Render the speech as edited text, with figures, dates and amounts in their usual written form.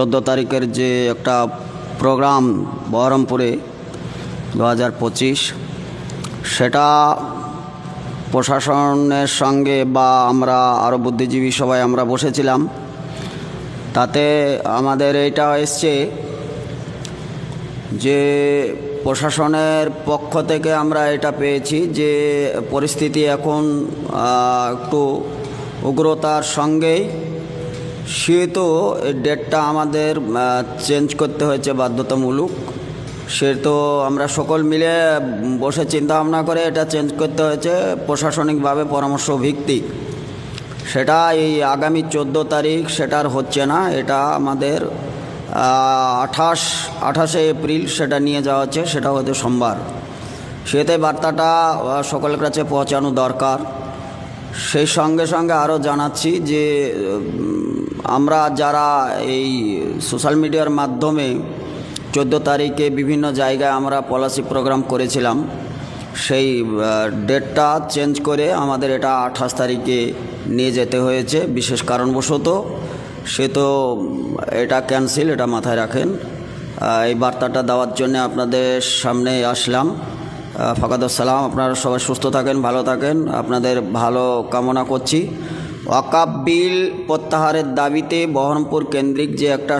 14 তারিখের যে একটা প্রোগ্রাম বহরমপুরে 2025 সেটা প্রশাসনের সঙ্গে বা আমরা আরও বুদ্ধিজীবী সবাই আমরা বসেছিলাম। তাতে আমাদের এইটা এসছে যে প্রশাসনের পক্ষ থেকে আমরা এটা পেয়েছি যে পরিস্থিতি এখন একটু উগ্রতার সঙ্গেই, সেহেতু এই ডেটটা আমাদের চেঞ্জ করতে হয়েছে বাধ্যতামূলক। সেহেতু আমরা সকল মিলে বসে চিন্তাভাবনা করে এটা চেঞ্জ করতে হয়েছে প্রশাসনিকভাবে পরামর্শ ভিত্তিক। সেটা এই আগামী 14 তারিখ সেটার হচ্ছে না, এটা আমাদের 28শে এপ্রিল সেটা নিয়ে যাওয়া হচ্ছে, সেটা হয়তো সোমবার। সেতে বার্তাটা সকলের কাছে পৌঁছানো দরকার। সেই সঙ্গে সঙ্গে আরও জানাচ্ছি যে আমরা যারা এই সোশ্যাল মিডিয়ার মাধ্যমে 14 তারিখে বিভিন্ন জায়গায় আমরা পলাশি প্রোগ্রাম করেছিলাম, সেই ডেটটা চেঞ্জ করে আমাদের এটা 28 তারিখে নিয়ে যেতে হয়েছে বিশেষ কারণবশত। সে তো এটা ক্যান্সেল, এটা মাথায় রাখেন। এই বার্তাটা দেওয়ার জন্য আপনাদের সামনে আসলাম। ফাকাদুসসালাম। আপনারা সবাই সুস্থ থাকেন, ভালো থাকেন, আপনাদের ভালো কামনা করছি। ওয়াকফ বিল প্রত্যাহারের দাবিতে বহরমপুর কেন্দ্রিক যে একটা